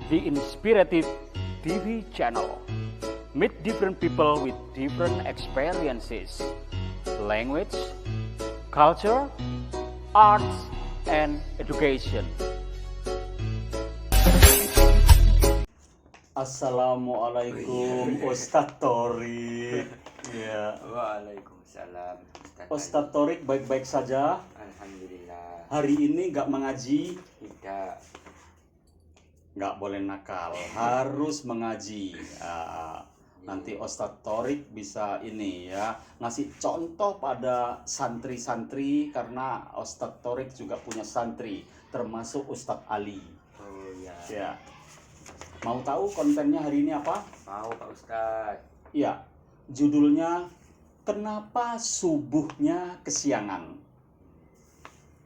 the Inspirative TV channel. Meet different people with different experiences, language, culture, arts, and education. Assalamualaikum Ustadz Torik. Ya. Waalaikumsalam. Ustadz Torik baik-baik saja. Alhamdulillah. Hari ini nggak mengaji, Tidak. nggak boleh nakal, harus mengaji. Nanti Ustadz Torik bisa ini ya ngasih contoh pada santri-santri, karena Ustadz Torik juga punya santri, termasuk Ustadz Ali. Oh ya. Ya. Mau tahu kontennya hari ini apa? Mau Pak Ustadz. Ya, judulnya kenapa subuhnya kesiangan?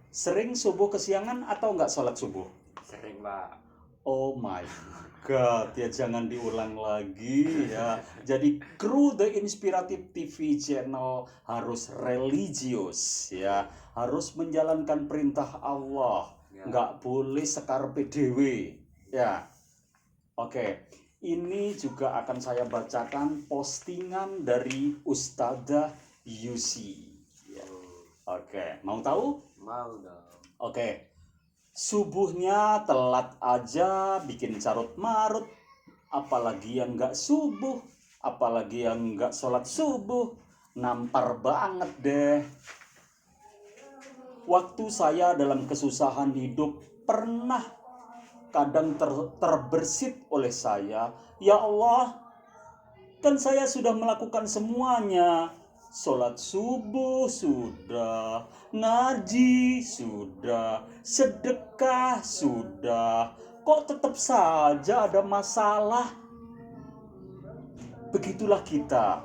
Sering subuh kesiangan atau nggak sholat subuh? Sering Pak. Oh my God, ya jangan diulang lagi ya. Jadi kru The Inspirative TV channel harus religius ya, harus menjalankan perintah Allah, Ya. nggak boleh sekarpe dewe ya. Oke, ini juga akan saya bacakan postingan dari Ustadzah Yusi. Ya. Oke, mau tahu? Mau dong. Oke, subuhnya telat aja bikin carut marut, apalagi yang nggak subuh, apalagi yang nggak sholat subuh, nampar banget deh. Waktu saya dalam kesusahan hidup pernah kadang terbersit oleh saya, ya Allah, kan saya sudah melakukan semuanya. Sholat subuh sudah, ngaji sudah, sedekah sudah, kok tetap saja ada masalah? Begitulah kita,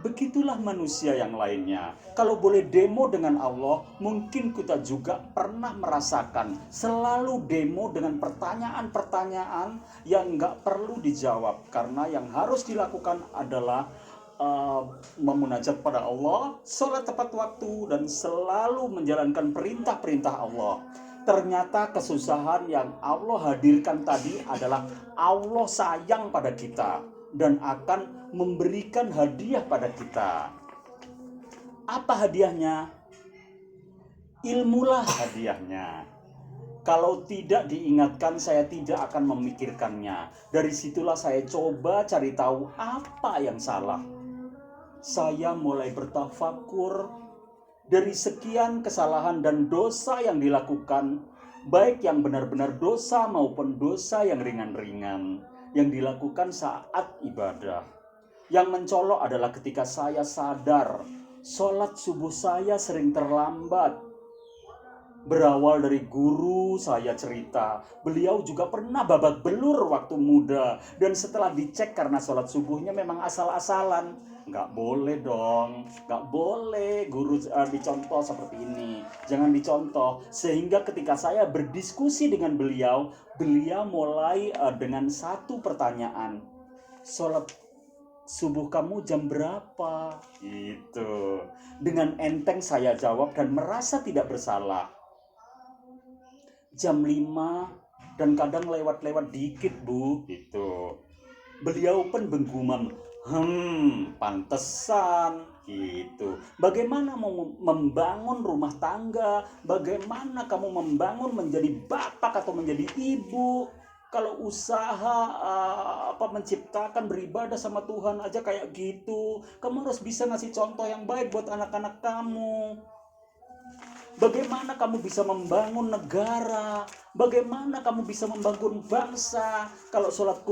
begitulah manusia yang lainnya. Kalau boleh demo dengan Allah, mungkin kita juga pernah merasakan selalu demo dengan pertanyaan-pertanyaan yang nggak perlu dijawab, karena yang harus dilakukan adalah memunajat pada Allah, sholat tepat waktu, dan selalu menjalankan perintah-perintah Allah. Ternyata kesusahan yang Allah hadirkan tadi adalah Allah sayang pada kita dan akan memberikan hadiah pada kita. Apa hadiahnya? Ilmulah hadiahnya. Kalau tidak diingatkan, saya tidak akan memikirkannya. Dari situlah saya coba cari tahu apa yang salah. Saya mulai bertafakur dari sekian kesalahan dan dosa yang dilakukan, baik yang benar-benar dosa maupun dosa yang ringan-ringan, yang dilakukan saat ibadah. Yang mencolok adalah ketika saya sadar sholat subuh saya sering terlambat. Berawal dari guru saya cerita, beliau juga pernah babak belur waktu muda, dan setelah dicek karena sholat subuhnya memang asal-asalan. Nggak boleh dong, nggak boleh guru dicontoh seperti ini, jangan dicontoh. Sehingga ketika saya berdiskusi dengan beliau, beliau mulai dengan satu pertanyaan, sholat subuh kamu jam berapa? Gitu. Dengan enteng saya jawab dan merasa tidak bersalah. Jam 5 dan kadang lewat-lewat dikit bu, gitu. Beliau pun bergumam, pantesan, gitu. Bagaimana mau membangun rumah tangga? Bagaimana kamu membangun menjadi bapak atau menjadi ibu? Kalau usaha menciptakan beribadah sama Tuhan aja kayak gitu, kamu harus bisa ngasih contoh yang baik buat anak-anak kamu. Bagaimana kamu bisa membangun negara? Bagaimana kamu bisa membangun bangsa kalau sholat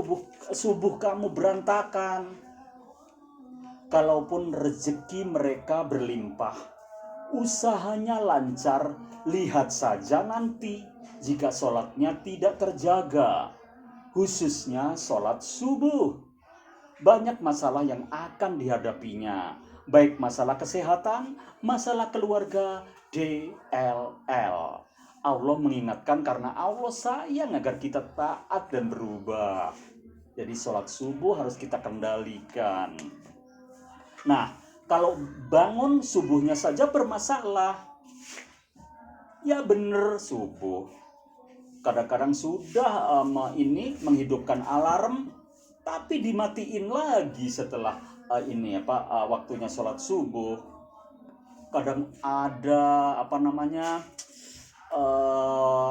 subuh kamu berantakan? Kalaupun rezeki mereka berlimpah, usahanya lancar, lihat saja nanti jika sholatnya tidak terjaga, khususnya sholat subuh. Banyak masalah yang akan dihadapinya, baik masalah kesehatan, masalah keluarga, DLL. Allah mengingatkan karena Allah sayang agar kita taat dan berubah. Jadi sholat subuh harus kita kendalikan. Nah, kalau bangun subuhnya saja bermasalah, ya bener subuh. Kadang-kadang sudah menghidupkan alarm, tapi dimatiin lagi setelah waktunya sholat subuh. Kadang ada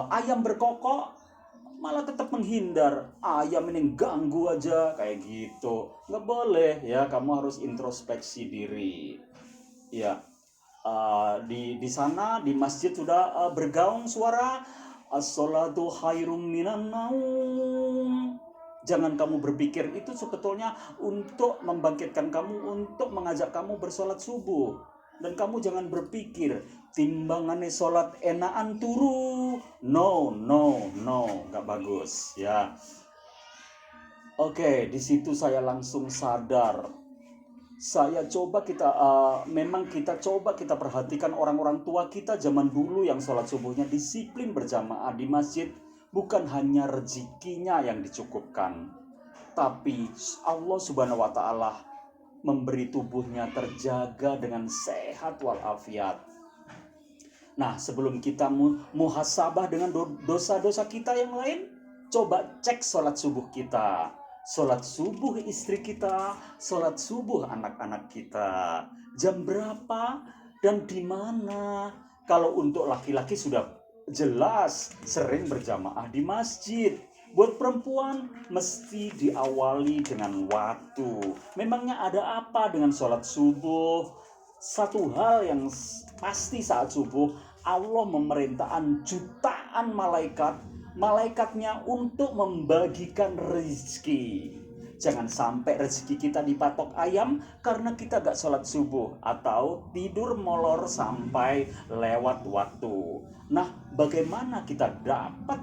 ayam berkokok, malah tetap menghindar. Ayam ini ganggu aja, kayak gitu. Nggak boleh ya, kamu harus introspeksi diri. Ya, di sana di masjid sudah bergaung suara as-salatu khairum minan naum. Jangan kamu berpikir itu sebetulnya untuk membangkitkan kamu, untuk mengajak kamu bersolat subuh. Dan kamu jangan berpikir timbangannya sholat enaan turu. No, nggak bagus ya. Oke, di situ saya langsung sadar. Memang kita coba kita perhatikan orang-orang tua kita zaman dulu yang sholat subuhnya disiplin berjamaah di masjid. Bukan hanya rezekinya yang dicukupkan, tapi Allah Subhanahu wa Ta'ala memberi tubuhnya terjaga dengan sehat walafiat. Nah, sebelum kita muhasabah dengan dosa-dosa kita yang lain, coba cek sholat subuh kita, sholat subuh istri kita, sholat subuh anak-anak kita, jam berapa dan di mana. Kalau untuk laki-laki sudah jelas sering berjamaah di masjid. Buat perempuan mesti diawali dengan waktu. Memangnya ada apa dengan sholat subuh? Satu hal yang pasti saat subuh, Allah memerintahkan jutaan malaikatnya untuk membagikan rezeki. Jangan sampai rezeki kita dipatok ayam karena kita gak sholat subuh atau tidur molor sampai lewat waktu. Nah, bagaimana kita dapat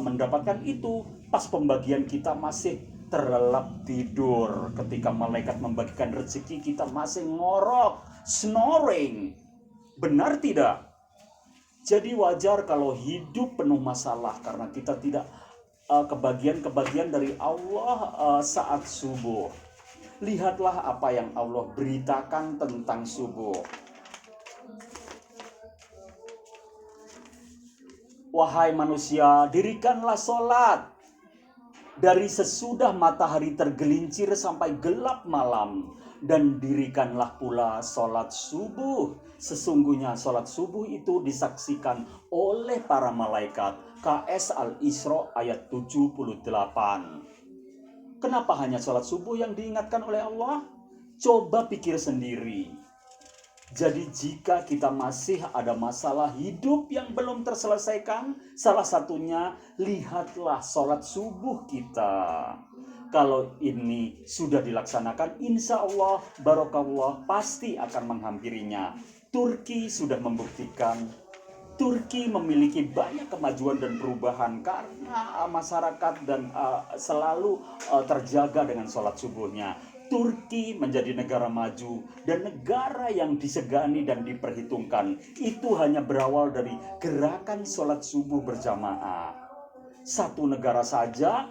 mendapatkan itu pas pembagian kita masih terlelap tidur? Ketika malaikat membagikan rezeki kita masih ngorok, snoring. Benar tidak? Jadi wajar kalau hidup penuh masalah karena kita tidak kebagian dari Allah saat subuh. Lihatlah apa yang Allah beritakan tentang subuh. Wahai manusia, dirikanlah sholat dari sesudah matahari tergelincir sampai gelap malam, dan dirikanlah pula sholat subuh. Sesungguhnya sholat subuh itu disaksikan oleh para malaikat. KS Al-Isra ayat 78. Kenapa hanya sholat subuh yang diingatkan oleh Allah? Coba pikir sendiri. Jadi jika kita masih ada masalah hidup yang belum terselesaikan, salah satunya lihatlah sholat subuh kita. Kalau ini sudah dilaksanakan, insya Allah barokallah pasti akan menghampirinya. Turki sudah membuktikan. Turki memiliki banyak kemajuan dan perubahan karena masyarakat dan selalu terjaga dengan sholat subuhnya. Turki menjadi negara maju dan negara yang disegani dan diperhitungkan. Itu hanya berawal dari gerakan sholat subuh berjamaah. Satu negara saja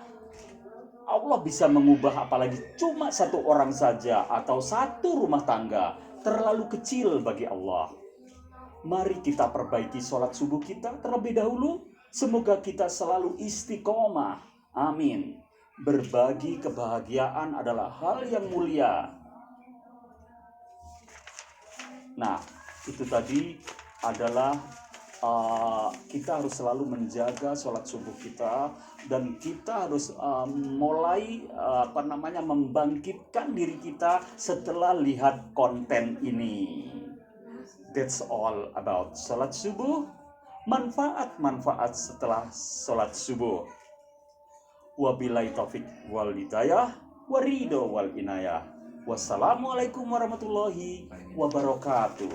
Allah bisa mengubah, apalagi cuma satu orang saja atau satu rumah tangga. Terlalu kecil bagi Allah. Mari kita perbaiki sholat subuh kita terlebih dahulu. Semoga kita selalu istiqomah. Amin. Berbagi kebahagiaan adalah hal yang mulia. Nah, itu tadi adalah kita harus selalu menjaga sholat subuh kita, dan kita harus mulai membangkitkan diri kita setelah lihat konten ini. That's all about sholat subuh. Manfaat-manfaat setelah sholat subuh. Wabillahi taufik wal hidayah, waridho wal inayah. Wassalamualaikum warahmatullahi wabarakatuh.